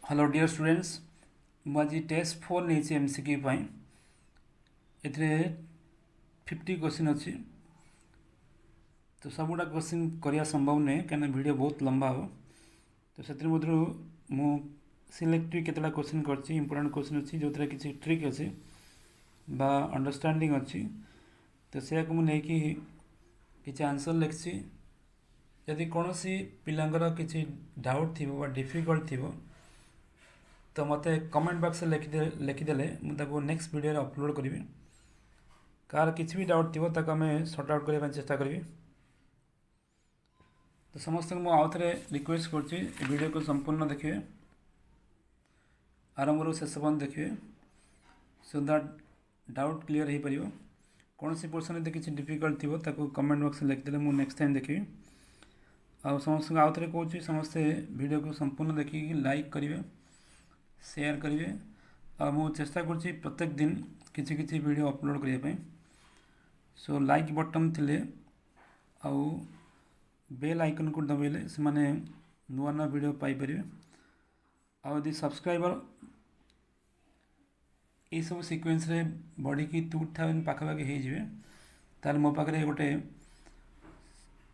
Hello dear students मुझे test 4 नहीं MCQ पाई एथिरे 50 क्वेश्चन अच्छी तो सब गुड़ा क्वेश्चन करने संभव नहीं कहीं वीडियो बहुत लंबा हो तो से मु सिलेक्ट केतला क्वेश्चन कर इंपोर्टेंट क्वेश्चन अच्छी जो किसी ट्रिक अच्छी बा अंडरस्टैंडिंग अच्छी तो से किसी आंसर लिखी यदि कौन सी पिलांगर किसी डाउट थी डिफिकल्ट थी तो मत कमेंट बॉक्स लिखिदे मुझे नेक्स्ट वीडियो अपलोड करी कार किसी भी डाउट थी आम सॉर्ट आउट करने चेष्टा करी तो समस्त आउ थे रिक्वेस्ट कर को संपूर्ण देखिए आरंभ शेष पर्यंत देखिए सो दैट डाउट क्लीयर हो पार कौन सी पोर्सन यदि किसी डिफिकल्ट थी कमेंट बॉक्स लिखिदे मुझे नेक्स्ट टाइम देखी आ समस्त आउ थे कौन समस्ते वीडियो को संपूर्ण देखिए लाइक करेंगे शेयर करेंगे आ मु चेष्टा कर प्रत्येक दिन किसी किसी वीडियो अपलोड करने सो लाइक बटन थिले आउ बेल आइकन को दबाइले से माने नुआ नुआ वीडियो पाइपर आदि सब्सक्राइबर ये सब सिक्वेन्स रे बढ़ी की 2000 पाखापाखि हो ताल मो पाखे गोटे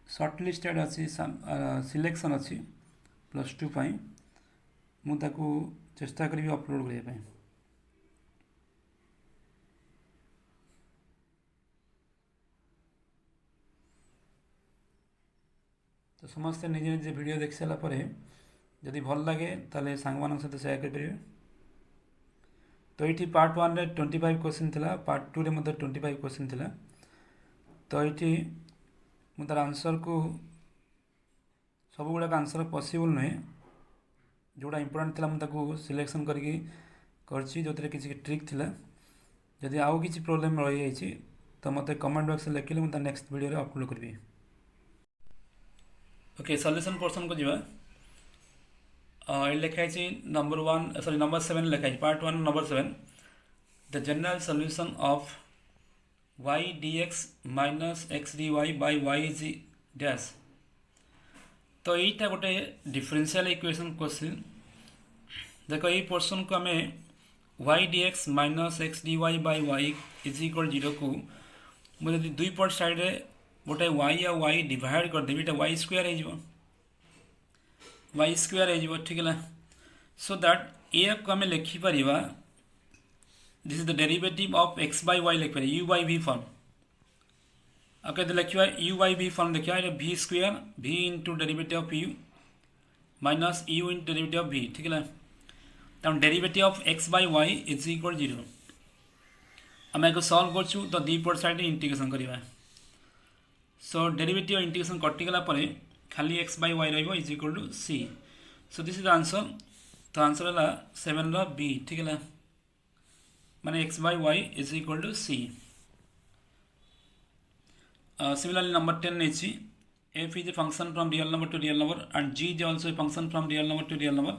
सर्ट लिस्टेड अच्छी सिलेक्शन अच्छी +2 पाई मुझे चेष्टा करी अपलोड करने तो समस्ते निजे निजे वीडियो देख सारापर जदि भल लगे ताले सांग मान सहित शेयर करेंगे तो ये पार्ट 1 रे 25 क्वेश्चन थिला पार्ट 2 रे मत 25 क्वेश्चन थिला तो ये मु तार आंसर को सब गुड़ाक आंसर पॉसिबल नुहे जोड़ा इंपोर्टेंट था मुझे सिलेक्शन करके जो किसी ट्रिक थिला जदि आउ किसी प्रोब्लेम रही जाइए तो मत कमेंट बॉक्स लिखिले मुझे नेक्स्ट वीडियो अपलोड करी ओके सॉल्यूशन पोर्शन को जीवा ये लिखाई नंबर 1 सॉरी नंबर 7 लिखाई part 1 number 7 the general solution of y dx minus x dy by y is dash तो यहीटा गोटे डिफरेंशियल इक्वेशन क्वेश्चन देखो ये पोर्सन को आम y dx minus x dy by y is equal 0 को मुझे दुई पट साइड रे गोटे y आ y डिवाइड करदेवी y स्क्वायर हो ठीक है सो दैट ये को आम लिखिपर this is the derivative of x by y लिखिपर u by v form okay तो लिखा u बाय v फॉर्म देखिए ये v square v into derivative of u minus u into derivative of v ठीक है तब derivative of x by y is equal 0 आम एक सल्व कर तो दी पट साइड इंटीग्रेशन करवा सो डेरिवेटिव इंटीग्रेशन कटिगला खाली x बाय y रही is equal to c so this is the answer तो आंसर है 7 रो b ठीक है माने x by y is equal to c similarly number 10 is f is a function from real number to real number and g is also a function from real number to real number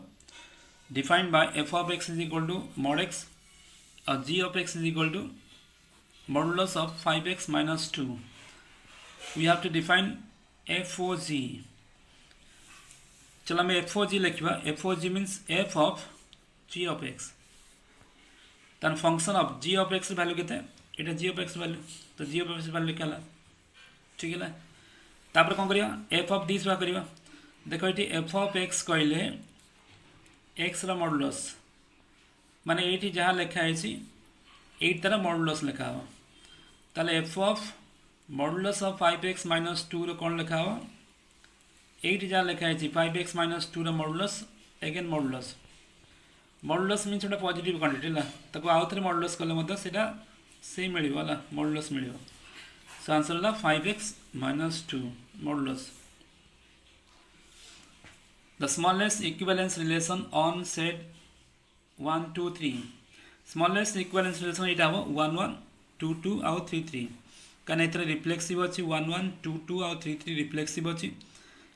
defined by f of x is equal to mod x g of x is equal to modulus of 5x minus 2 we have to define f o g चलो हमें f o g लिखा f o g means f of g of x then function of g of x value केते एटा g of x value तो g of x value क्या ठीक है तापर कौन करिया एफ ऑफ दिस बा करिया देखो ये एफ ऑफ एक्स कहले एक्स रा मॉडुलस माने ये जहाँ लिखा है ये तरह मॉडुलस लिखा हो ताले F of modulus of 5x minus 2 रो कौन लिखा हो ये जहाँ लिखा है 5x माइनस 2 रो मॉडुलस अगेन मॉडुलस मीन्स गोटे पॉजिटिव क्वांटिटी ला ताको आउ थे मॉडुलस कले मत सेटा से मिलला मॉडुलस मिलियो So answer is 5x minus 2 modulus. The smallest equivalence relation on set 1, 2, 3. Smallest equivalence relation it have 1, 1, 2, 2 और 3, 3. कारण इतने रिफ्लेक्सिव अच्छी 1, 1, 2, 2 और 3, 3 रिफ्लेक्सिव अच्छी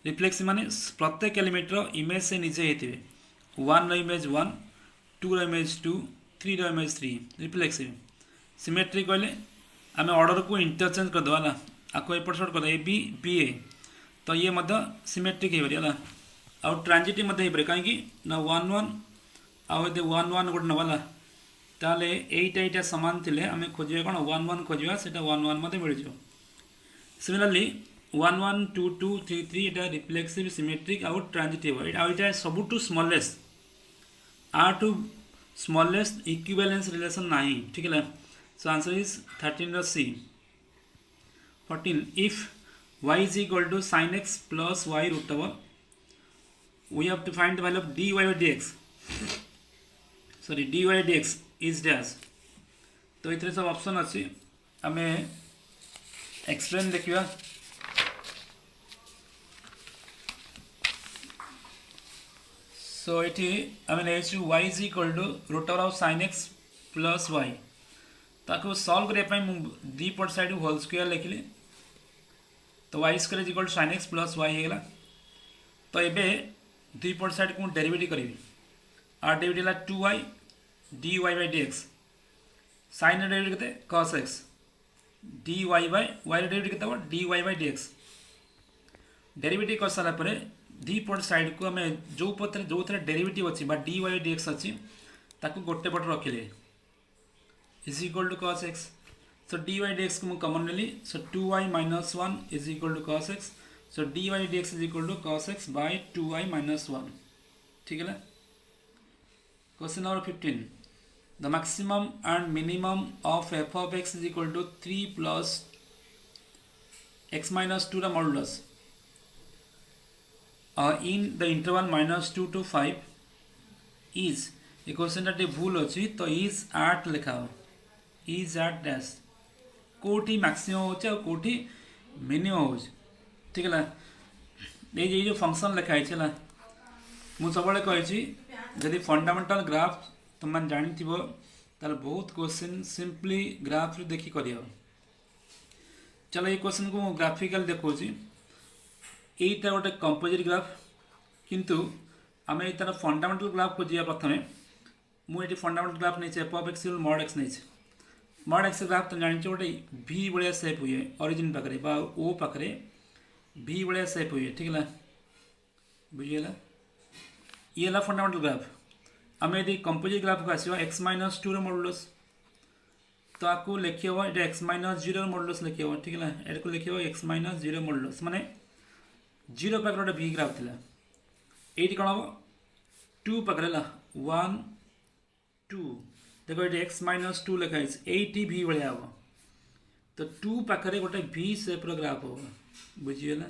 रिफ्लेक्सिव माने प्रत्येक एलिमेंट रो इमेज से नीचे होते 1 रो इमेज 1, 2 रो इमेज 2, 3 रो इमेज 3 रिफ्लेक्सिव सिमेट्री कहले आम ऑर्डर को इंटरचेंज करदे ना आपको एपट सट कर ए बी बी ए तो ये सिमेट्रिक हो पारे आउ ट्रांजिटिव हो पारे कहीं ना 1 1 आदि 1 1 गोटे नवाला ताले एटा सामान थिले आम खोजा कौन 1 1 खोजा से 1 1 मत मिल जाओ। सिमिलरली 1 1 2 2 3 3 एटा रिफ्लेक्सिव सिमेट्रिक आउट ट्रांजिटिव एटा सबुठ स्मॉलेस्ट आठू स्मॉलेस्ट इक्विवेलेंस रिलेशन नहीं ठीक है। So answer is 13 c. 14 if y is equal to sin x plus y root over we have to find the value of dy by dx sorry dy by dx is dash। तो इतने सब option अच्छी आम explain देखा। सो ये आम नहीं y is equal to root over of sin x plus y ताको सॉल्व करने दी पट साइड होल स्क्वायर लिखिले तो y square is equal to sin x plus y होगा। तो ये दुई पट साइड को डेरिवेटिव करी आर डेरिवेटिव है 2y dy by dx sin derivative के cos x dy by y derivative के dy by dx डेरिवेटिव कर सारा पर दी पट साइड को आम जो पत्र जो थे डेरिवेटिव अच्छी dy by dx अच्छी ताको गोटे पट रखिले is equal to cos x। So dy dx को मुझे कॉमन नेली so 2y minus 1 is equal to cos x। So dy dx is equal to cos x by 2y minus 1 ठीक है ना। Question number 15 the maximum and minimum of f of x is equal to 3 plus x minus 2 modulus in the interval minus 2 to 5 is ये question टे भूल अच्छी तो is eight लिखा हो इज एट डैश कोटी मैक्सिमम हो कोटी मिनिमम हो ठीक है। ये जो फंक्शन लिखाई है मुझे सब कही जदि फंडामेंटल ग्राफ तुम मैंने जानी ताल बहुत क्वेश्चन सिंपली ग्राफ देखी कर। चलो ये क्वेश्चन को ग्राफिकल देखा यहीटा गोटे कंपोजिट ग्राफ किंतु आम तार फंडामेंटल ग्राफ को जा प्रथम मुझे फंडामेंटल ग्राफ नहीं F of x mod x नहीं मॉड एक्स ग्राफ तो जानी गोटे भी भाया सेप हुए ओरिजिन पाखे ओ पाखे भी भाया सेप हुए ठीक है बुझीगला। ये है फंडामेंटल ग्राफ आम यदि कंपोजिट ग्राफ को आसवा एक्स माइनस 2 मॉडुलस तो आपको लिखी हम ये एक्स माइनस 0 मॉडुलस लिखी हम ठीक है ये को लिखी एक्स माइनस 0 मॉडुलस माने 0 पाखे गोटे भी ग्राफ था ये कौन हम 2 पाखे 1 2 देखो ये एक्स माइनस 2 लिखाई ये भी भाया हम तो 2 पाखे गोटे भी सेप्र ग्राफ हम बुझीगला।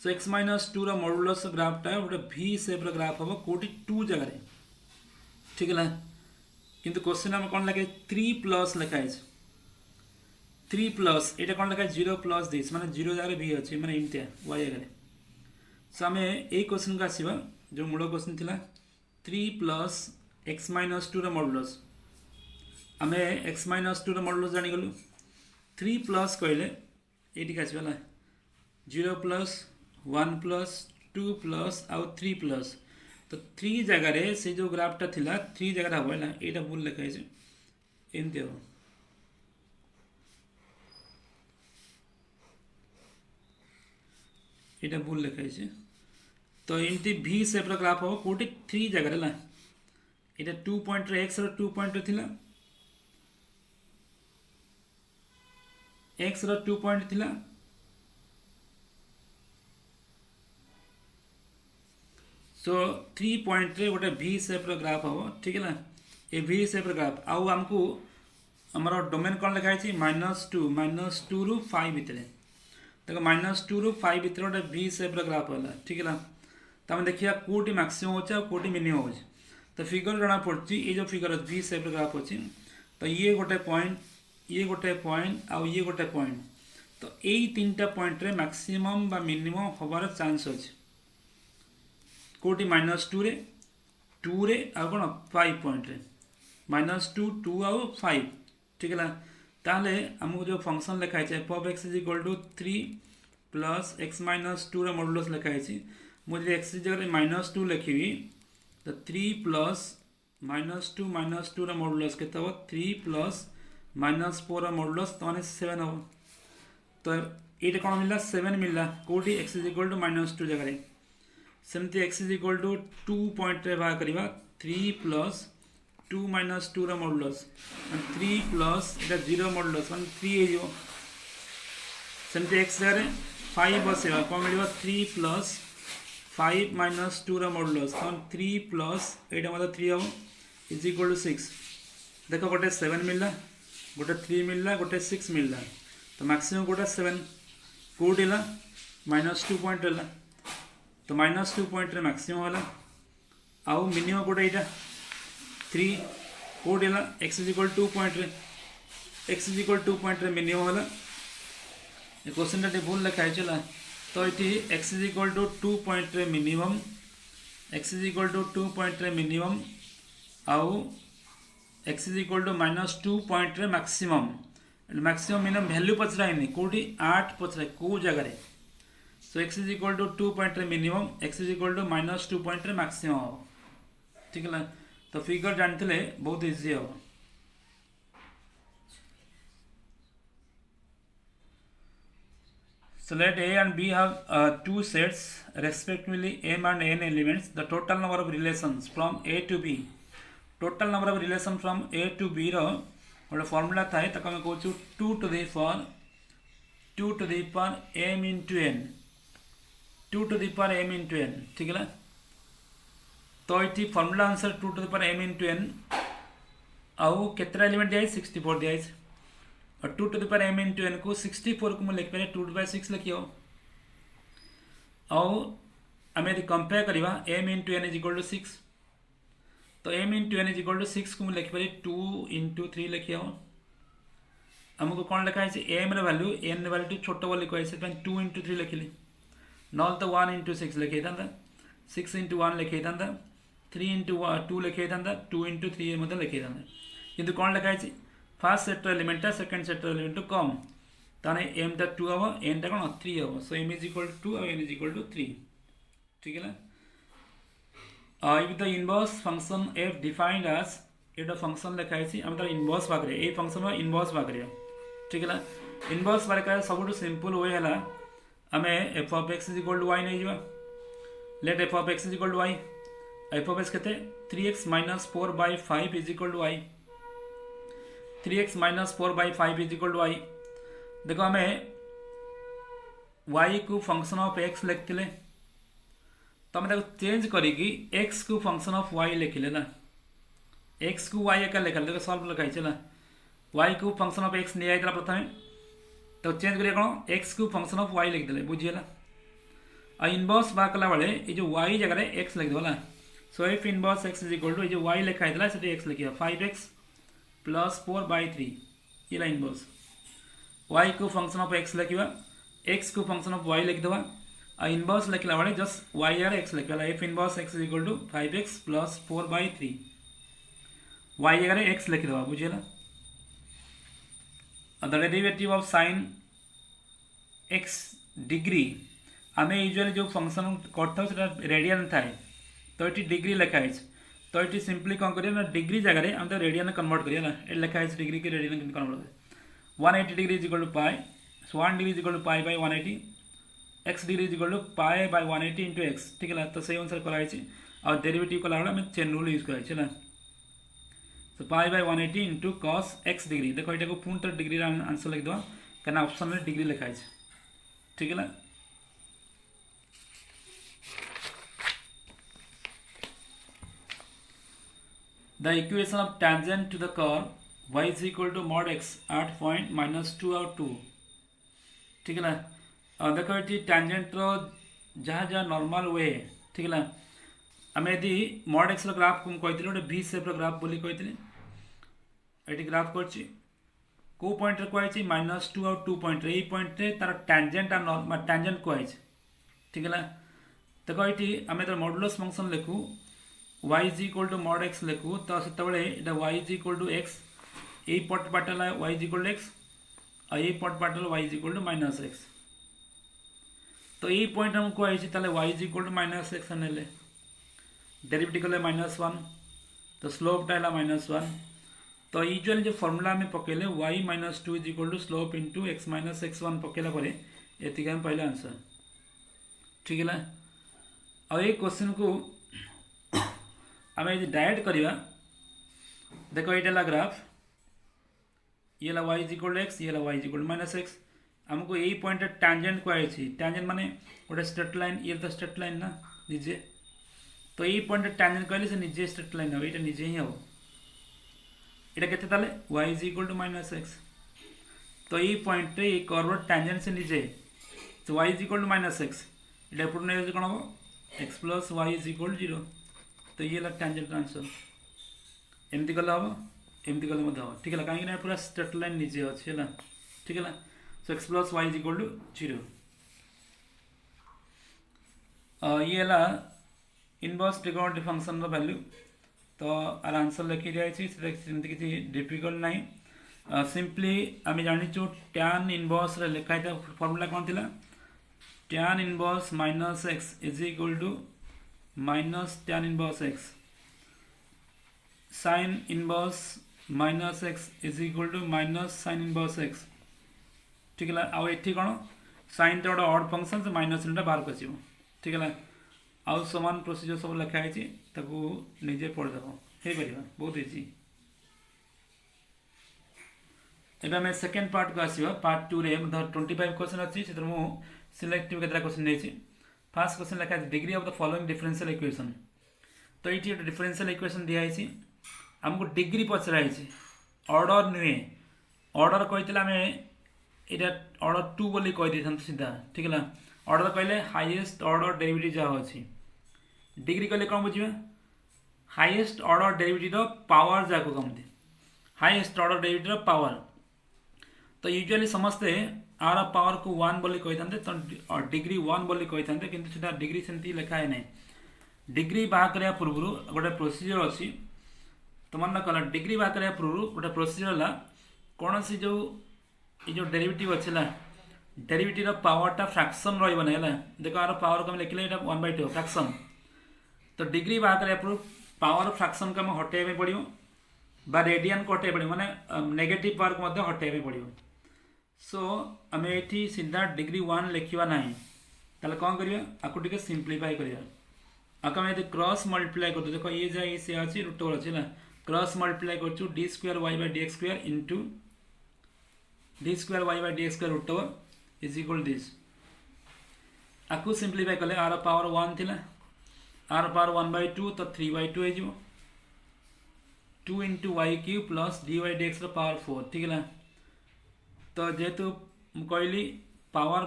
सो एक्स माइनस 2 मॉडुलस ग्राफटा गोटे भी सेप्र ग्राफ हम कौटी 2 जगह ठीक है किंतु क्वेश्चन आम कौन लगे 3 प्लस लिखाई 3 प्लस ये कौन लिखाई 0 प्लस दे मैंने 0 जगह भी अच्छी मैंने इमतिया वाई जगह। सो आम यही क्वेश्चन को आसवा जो मूल क्वेश्चन थी 3 प्लस एक्स माइनस 2 मॉडुलस आम एक्स माइनस 2 मॉडुलस जानीगलु 3 प्लस कहले ये आसला 0 प्लस 1 प्लस 2 प्लस आउ 3 प्लस तो 3 जगार से जो ग्राफटा थिला 3 जगह हम है यहाँ भूल लिखाई एमती हम यहाँ भूल लिखाई तो एमती भी सेप्र ग्राफ हम कौटी 3 जगार है यहाँ 2 पॉइंट एक्स 2 पॉइंट थिला एक्स 2 पॉइंट थिला सो 3 पॉइंट रे गोटे भी सेप्र ग्राफ हम ठीक है ना। ये भी सेप्र ग्राफ आउ आमको आमर डोमेन कौन लिखाई -2 रु 5 भितर देखो -2 रु 5 भितर गोटे भी सेप्र ग्राफ है ठीक है ना। तो आम देखिए कौटी मैक्सिमम हो कौटी मिनिमम हो तो फिगर जना पड़ी ये जो फिगर भी सेप्र ग्राफ अच्छी तो ये गोटे पॉइंट आउ ये गोटे पॉइंट तो यही 3टा पॉइंट रे मैक्सिमम बा मिनिमम हबार चांस अच्छे कौटी -2 रे 2 रे आ कौन 5 पॉइंट रे -2 2 आउ 5 ठीक है ताहले आमको जो फंक्शन लिखाई f of x is equal to 3 plus x minus 2 modulus लिखाई मुझे एक्स जगह -2 लिखी तो 3 प्लस -2 मॉडुलस के 3 प्लस -4 मॉडुलस तो 7 हम तो ये कौन मिलला 7 मिलला कौटी एक्स इज इक्वल टू -2 जगह सेमती x is equal to 2 point रे बाहर करवा 3 प्लस 2 माइनस 2 रो मॉडुलस 3 प्लस एटा 0 मॉडुलस मान 3 हे जो सेमती x जगह 5 बसेवा कोन मिलवा 3 प्लस 5 माइनस 2 रो मॉडुलस मान 3 प्लस एटा मतलब 3 हो इज इक्वल टू 6 देखो गोटे 7 मिलला गोटे 3 मिलला गोटे 6 मिलला तो मैक्सिमम गोटे 7 कोडिला -2 पॉइंट रहला तो -2 पॉइंट रे मैक्सिमम होला आउ मिनिमम गोटे इटा 3 कोडिला x इज इक्वल 2 पॉइंट रे x इज इक्वल 2 पॉइंट रे मिनिमम होला ये क्वेश्चन टा भूल लिखा है चला तो इटी x is equal to 2 point रे minimum x is equal to 2 point रे मिनिमम आउ x is equal to -2 point रे मैक्सिमम मैक्सिमम मिनिमम वैल्यू पचरा है कोटी 8 पचरा को जगह रे so x is equal to 2 point रे minimum x is equal to -2 point रे मैक्सिमम हो ठीक है तो फिगर जानते बहुत इजी हो so let a and b have two sets respectively m and n elements the total number of relations from a to b total number of relation from a to b रो गोटे formula थाए ताको हम कहू 2 to the power m into n 2 to the power m into n ठीक है तो ये formula answer 2 to the power m into n आउ केतरा एलिमेंट दिया 64 दिया और 2 to the power m into n को 64 को मैं लिख पारे 2 by 6 लिखियो आउ आम यदि कंपेयर करवा m into n is equal to 6 तो m into n is equal to 6 को मैं लिख पारे 2 into 3 लिखियो हमको कौन लिखा है m रे वैल्यू n वैल्यू छोटा वाली को ऐसे 2 into 3 लिखिली नॉल तो 1 into 6 लिखे था 6 into 1 लिखे था 3 into 2 लिखे था 2 into 3 मतलब लिखे था किंतु कौन लिखा है first set element second set element कम ताने m टा 2 हबो n टा कोन 3 हबो सो m इज इक्वल टू 2 और n इज इक्वल टू 3 ठीक है if the inverse function f defined as Etah function लिखा है हम तार इनवर्स भाग रे ए फंक्शन में इनवर्स भाग रे ठीक है इनवर्स भाग का सबटू सिंपल वे है हमें f of x is equal to y नहीं जीवा let f of x is equal to y f of x कहते 3x minus 4 by 5 is equal to y 3x minus 4 by 5 is equal to y देखो हमें y को function of x लिखते तो हमें change करेगी x को function of y लिखिले ना x को y का लिखल देखो सॉल्व लिखाई चला y को फंक्शन ऑफ x नहीं आइतला प्रथमे तो चेंज करिए कोन x को फंक्शन ऑफ y लिख देले बुझियला आ इनवर्स बा कला वाले ये जो y जगह रे x लिख देला so if inverse x is equal to ये जो y लिखा आइतला सेटे x लिखिया 5x plus 4 by 3 ये ला इनवर्स y को फंक्शन ऑफ x लिखिवा x को फंक्शन ऑफ y लिख देवा आ इनवर्स लिखला वाले जस्ट y और x लिखला if inverse x is equal to 5x plus 4 by 3 y जगह रे x लिख देवा बुझियला the derivative of sin x degree आमे यूजुअली जो फंक्शन करता सेटा रेडियन थाए तो ये डिग्री लिखा है तो ये सिंपली कौन करिए ना डिग्री जगह रे हम तो रेडियन कन्वर्ट करिए ना ये लिखा है डिग्री के radian convert 180 degree is equal to pi so 1 degree is equal to pi by 180 x degree is equal to pi by 180 into x ठीक है तो सही अनुसार कराई छी और डेरिवेटिव कला हम चेन रूल यूज कराई छी ना so pi by 180 into cos x degree देखो एटा को पूर्ण तर डिग्री आंसर लिख दो कना ऑप्शन में डिग्री लिखा है ठीक है ना the equation of tangent to the curve y is equal to mod x at point -2 और 2 ठीक है ना देखो ये tangent रो जहाँ जहाँ नॉर्मल वे ठीक है ना हमें यदि mod x रो ग्राफ को कहते हैं v शेप रो ग्राफ बोली कहते हैं ये ग्राफ करछि को पॉइंट रे कहै छी -2 और 2 पॉइंट रे पॉइंट रे तार tangent और नॉर्मल tangent कहै छी ठीक है ना देखो ये हमें तो मॉडुलस फंक्शन लिखू y is equal to mod x लिखू तो सेतबेले एटा y is equal to x ए पट पाटला y is equal to x और ए पट पाटला y is equal to -x तो ए पॉइंट हमको आइछि ताले y is equal to -x नेले डेरिवेटिव कले -1 तो स्लोप टाइला -1 तो यूजुअली जो फार्मूला में पकेले y -2 is equal to slope into x - x1 पकेला परे एतिक हम पहला आंसर ठीक है ना और ये क्वेश्चन को आम डायरेक्ट करवा देख ये ग्राफ ये y is equal to x ये y is equal to minus x आमको यही पॉइंट टैंजेंट कहुई टैंजेंट माने गोटे स्ट्रेट लाइन ये तो स्ट्रेट लाइन ना निजे तो यही पॉइंट टैंजेंट कहले से निजे स्ट्रेट लाइन हम ये निजे ही हम यहाँ के y is equal to minus x तो यही पॉइंट ये कर्व टैंजेंट से निजे तो y is equal to minus x ये एपट नहीं कौन हम x plus y is equal to 0 तो ये टैंजेंट आंसर एमती कले हम एमती कले हम ठीक है कहीं पूरा स्ट्रेट लाइन निजे अच्छे है ठीक है so x plus y is equal to 0 ये है इनवर्स ट्रिगोनोमेट्रिक फंक्शन वैल्यू तो आर आंसर लिखी जाती किसी डिफिकल्ट ना सिंपली आम जाचु टैन इनवर्स लिखाई फर्मूला कौन थी tan inverse minus x is equal to minus tan inverse x sine inverse minus x is equal to minus sine inverse x ठीक है आउ ये कौन साइन तो गोटे ऑड फंक्शन से माइनस चिन्हटा बाहर को आसो ठीक है आउ समान प्रोसीजर सब लिखाई निजे पढ़ीदेव हो पार बहुत इजी एवं आम सेकेंड पार्ट को आसवा पार्ट 2 रे 25 क्वेश्चन अच्छी से मुझे सिलेक्टिव केतटा क्वेश्चन नहीं फास्ट क्वेश्चन लिखा degree of the following differential equation तो ये गोटे डिफरेंशियल इक्वेशन दिखाई आमको डिग्री पचराई ऑर्डर नुहे ऑर्डर कही आम ये ऑर्डर 2 बोली कही था सीधा ठीक है ऑर्डर कहले हाईएस्ट ऑर्डर डेरिवेटिव जहाँ अच्छी डिग्री कहले कौन बुझे हाईएस्ट ऑर्डर डेरिवेटिव पावर जहाँ कमती हाईएस्ट ऑर्डर डेरिवेटिव पावर तो यूजुअली समस्ते आर पावर को 1 बोली कही था तो डिग्री 1 बोली कही था कि डिग्री सेमती लिखाए ना डिग्री बाहर करने पूर्व गोटे प्रोसीजर अच्छी तो मन कला डिग्री बाहर करने पूर्व गोटे प्रोसीजर है कौन सी जो ये डेरिवेटिव अच्छे डेरिवेटिव पावरटा फ्रैक्शन रहा देखो यार पावर को लिखले ये 1/2 फ्रैक्शन तो डिग्री बाहर करने पूर्व पावर फ्रैक्शन को हमें हटेबा पड़ो बा रेडियन को हटेबा पड़ो माने नेगेटिव पावर को हटेबा पड़ो सो आम ये सीधा डिग्री 1 लिखा ना ताले कौन करिया आपको टिके सिंप्लीफाई करिया आको हम क्रॉस मल्टीप्लाई कर देखो ये जाए से अच्छी रूट ओवर अच्छे क्रॉस मल्टीप्लाई कर d square y by d x square into d square y by d x square root over is equal this आपको सिंप्लीफाई कले आर पावर 1 थी आर पावर 1/2 तो 3/2 हो 2 into y cube plus d y d x power 4 ठीक है तो जेहेतु कहली पावर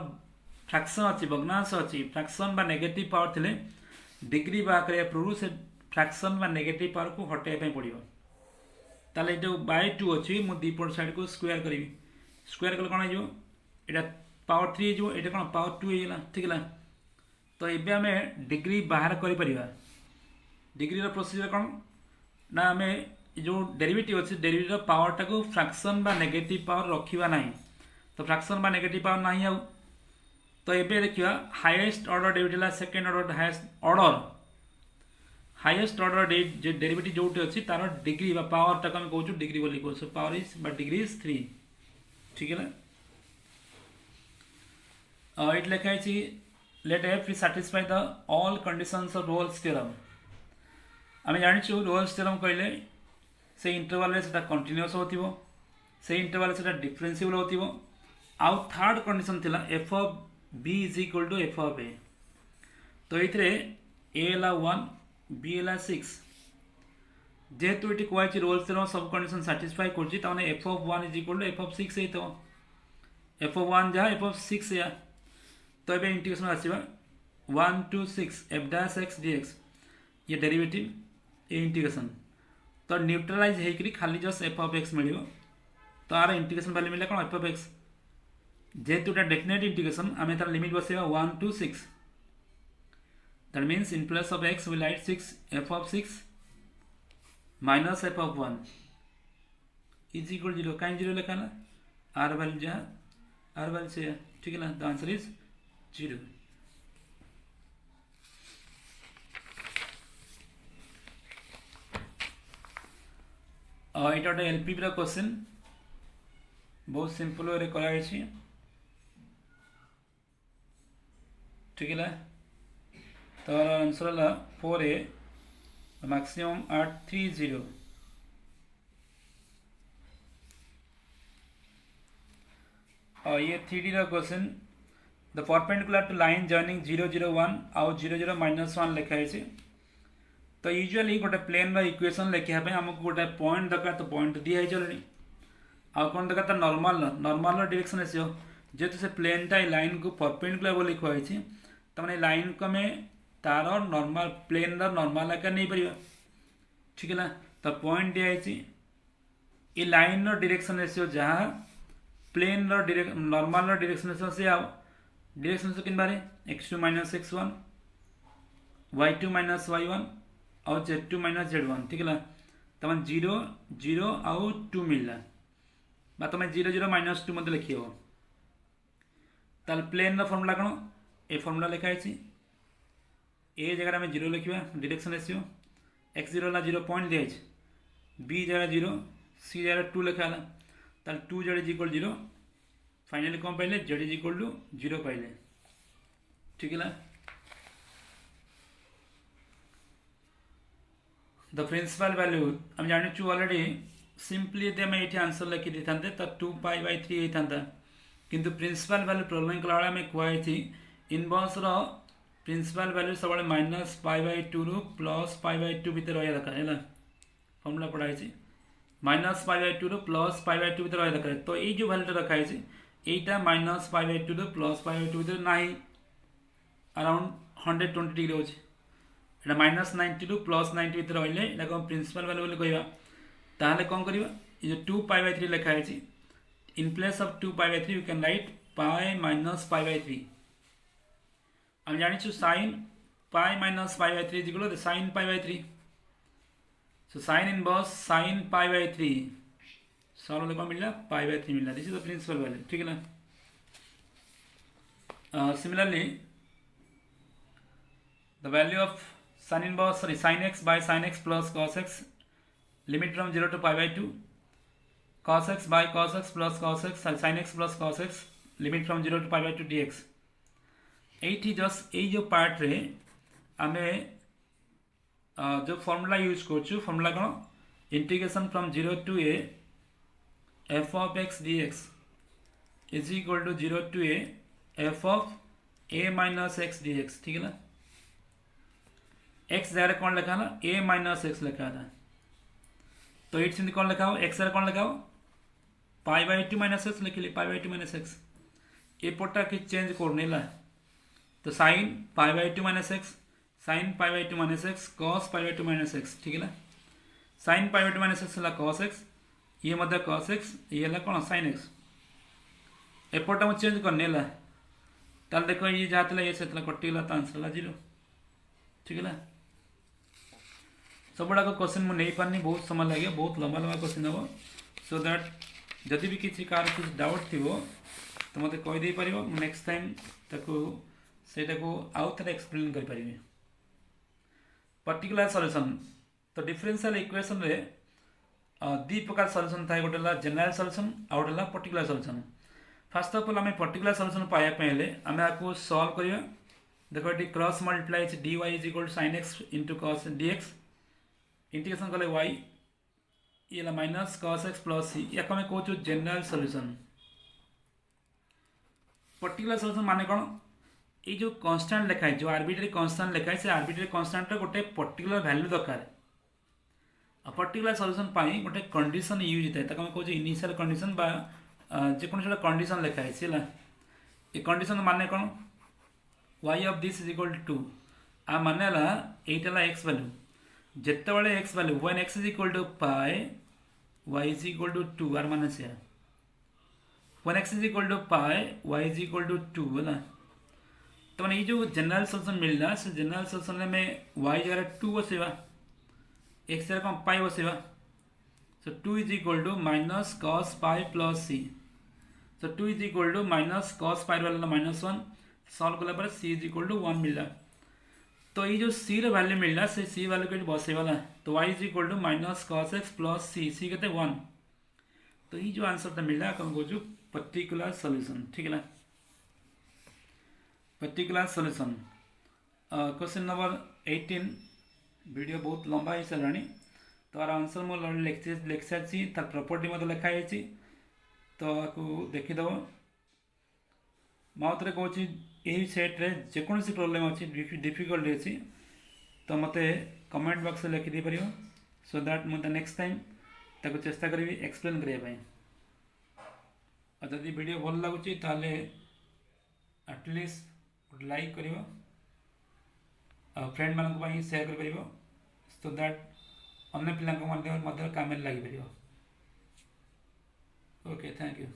फ्रैक्शन अच्छी भग्नांश अच्छी फ्रैक्शन बा नेगेटिव पावर थिले डिग्री बाहर करने पूर्व से फ्रैक्शन बा नेगेटिव पावर को हटाइबा पड़ो ताले जो बाय 2 अच्छी मुझे दीपट साइड को स्क्वायर करी स्क्वायर कले कौन हो पावर 3 हो ये कौन पावर 2 होगा ठीक है तो ये आम डिग्री बाहर कर डिग्री प्रोसीजर कौन ना आम जो डेरिवेटिव अच्छे डेरिवेटिव पावरटा को फ्रैक्शन बा नेगेटिव पावर रखा ना तो फ्रैक्शन बा नेगेटिव पावर ना आउ तो ये देखा highest order derivative second order highest order derivative जो अच्छी तार डिग्री पावरटा को कहूँ डिग्री बोली कहूँ पावर इज बा डिग्री इज 3 ठीक है ये लिखाई let f satisfy the all conditions of Rolle's theorem आम जाचु रोल्स थ्योरम कहले से इंटरवल से कंटिन्यूअस हो से इंटरवल से डिफरेंशिएबल हो आउ थर्ड कंडीशन थिला f of b is equal to f of a तो ये ए 1 बी 6 जेहेतु ये कहुई रोल्स थ्योरम सब कंडीशन सैटिस्फाई कर f of 1 is equal to f of 6 f of 1 जहाँ एफ ऑफ 6 या तो ये इंटीग्रेशन आसवा 1 to 6 f dash x d x ये डेरिवेटिव ये इंटीग्रेशन तो न्यूट्रलाइज होकर खाली जस्ट एफ ऑफ एक्स मिल तो आर इंटीग्रेशन वैल्यू मिले कौन एफ ऑफ एक्स जेहेतु डेफिनेट इंटीग्रेशन आम तार limit Basaiya 1 to 6 that means in place of x will write 6 f of 6 minus F of 1 is equal 0 कहीं 0 लिखा ना आर वैल्यू जहाँ आर वैल्यू से ठीक है ना द आंसर इज 0 এটা एलपीबी क्वेश्चन बहुत सिंपल वे कराई ठीक है तो आंसर है 4A मैक्सिमम एट 30। और ये 3D रा question the perpendicular to line joining 0 0 1 आउ 0 0 -1 लिखाई है। तो यूजुअली गोटे प्लेन रा इक्वेशन लिखा आमको गोटे पॉइंट दरकार तो पॉइंट दिया है ऑलरेडी आउ कौन दरकार तो नॉर्मल डायरेक्शन आसो जेहेतु से प्लेनटा लाइन को परपेंडिकुलर बोली कहुई तो मैंने लाइन को आम तार नॉर्मल प्लेन नॉर्मल आकार नहीं पार ठीक है ना। तो पॉइंट दिखाई ये लाइन डायरेक्शन आसो जहाँ प्लेन नॉर्मल डायरेक्शन आसो से डायरेक्शन से किन बारे x2 - x1 y2 - y1 और z2 - z1 ठीक है। तुम 0 0 आउ 2 मिलला बा तुम 0 0 -2 मत लिख ताल प्लेन फर्मुला कौन ए फर्मुला लिखाई ए जगह आम 0 लिखा डायरेक्शन आसो x0 ला 0 पॉइंट दिखाई बी जगह 0 सी जगह 2 लिखा ताल 2 z इक्वल 0 फाइनली कौन पाइले z इज इक्वल टू 0 पाइले ठीक है। द प्रिंसिपल वैल्यू आम जानी ऑलरेडी सिंपली यदि आम ये आंसर लिखी दे था तो 2π/3 होता किंतु प्रिंसिपल वैल्यू प्रोब्लेम कला आम कहुई इनवर्स प्रिंसिपल वैल्यू सब -π/2 रु +π/2 भितर रहा दरकार है फर्मुला पढ़ाई -π/2 रु +π/2 भितर रहा दरकार। तो ये जो वैल्यूटा रखाई यहीटा -π/2 रु +π/2 भितर ना अराउंड 120 डिग्री अच्छे यहाँ -90 रु +90 भितर रही है प्रिंसिपल वैल्यू बोली कहवा ताहले कौन करवा ये जो 2π/3 लिखाई in place of 2π/3 you can write π - π/3 हम जानी sin π - π/3 is equal to sin π/3 so sin inverse sin π/3 solve होने को मिला π/3 मिला this is the principal value ठीक है ना। Similarly the value of sin inverse sin x by sin x plus cos x limit from 0 to π/2 cos x by cos x plus cos x sin x plus cos x limit from 0 to π/2 dx ये just ये जो part रे आमे जो formula use कर formula कौन integration from 0 to a f of x dx is equal to 0 to a f of a minus x dx ठीक है ना। x जगह कौन लिखा ना a minus x लिखा था तो इट्स कौन लिखा हो x जगह कौन लिखा हो π/2 - x लिख ली π/2 - x ए पटा कि चेंज करने ला तो sin π/2 - x sin π/2 - x cos π/2 - x ठीक है ना। sin π/2 - x है cos x ये मतलब cos x ये है कौन sin x एपटा मुझे चेंज करने ला ताल देखो ये जहाँ था ये से कटिगला तो आंसर है 0 ठीक है ना। सब गुड़ाक क्वेश्चन मुझे नहीं पानी बहुत समय लगे बहुत लंबा लंबा क्वेश्चन हम सो दैट जदि भी किसी कार कुछ डाउट थी तो मत कहीदे पार नेक्स्ट टाइम से आउ थे एक्सप्लेन करें पर्टिकुलर सॉल्यूशन। तो डिफरेंशियल इक्वेशन रे दी प्रकार सॉल्यूशन था गोटे जनरल सॉल्यूशन आउ गोटे particular solution. First of all आम पर्टिकुलर सॉल्यूशन पाइबापे आम आपको सॉल्व करिया देखो ये cross multiply dy is equal sin x into cos dx integration कले y ये minus cos x plus c या आम कहूँ जनरल सॉल्यूशन। पर्टिकुलर सॉल्यूशन माने कौन ये जो कांस्टेंट लिखाई जो आर्बिट्रेरी कांस्टेंट लिखाई से आर्बिट्रेरी कांस्टेंट गोटे पर्टिकुलर वैल्यू दरकार पर्टिकुलर सॉल्यूशन पाई गोटे कंडीशन यूज होता है आम कहूँ इनिशियल कंडीशन बा जेको कंडीशन लिखाई ये कंडीशन माने कौन y of this is equal to 2 आ माने एटा x वैल्यू जिते बड़े x value when x is equal to pi y is equal to 2 are माने से when x is equal to pi y is equal to 2 है ना। तो मैंने ये जो जनरल सोल्यूशन मिलना से जनरल सोल्यूशन में y जगह 2 बसेगा x जगह कौन पाई बसेगा सो 2 is equal to minus cos pi plus c so 2 is equal to minus cos pi वाला -1 सॉल्व कला सी इज इक्वल टू 1 मिला। तो ये जो सी वैल्यू मिलना से सी वैल्यू के बसे वाला तो y is equal to minus cos x plus c कहते 1 तो ये जो आंसर था मिलना कौन को पर्टिकुलर सॉल्यूशन ठीक है ना। Particular solution question number 18 video बहुत लंबा हो सारा तार आंसर मुझे लिखी सारी तार प्रॉपर्टी मत लिखाई तो आपको देखीदेव माउथरे कौच यही सेट्रे जेकोसी प्रोब्लेम अच्छी डिफिकल्टी अच्छी तो मत कमेंट बॉक्स में लिखिदे पार सो दैट मुझे नेक्स्ट टाइम ताको चेष्टा करी एक्सप्लेन करने और जदि वीडियो भल लगुच एटलिस्ट गोटे लाइक कर फ्रेंड मान सेयार कर सो दैट अन्य पिला काम लगे ओके थैंक यू।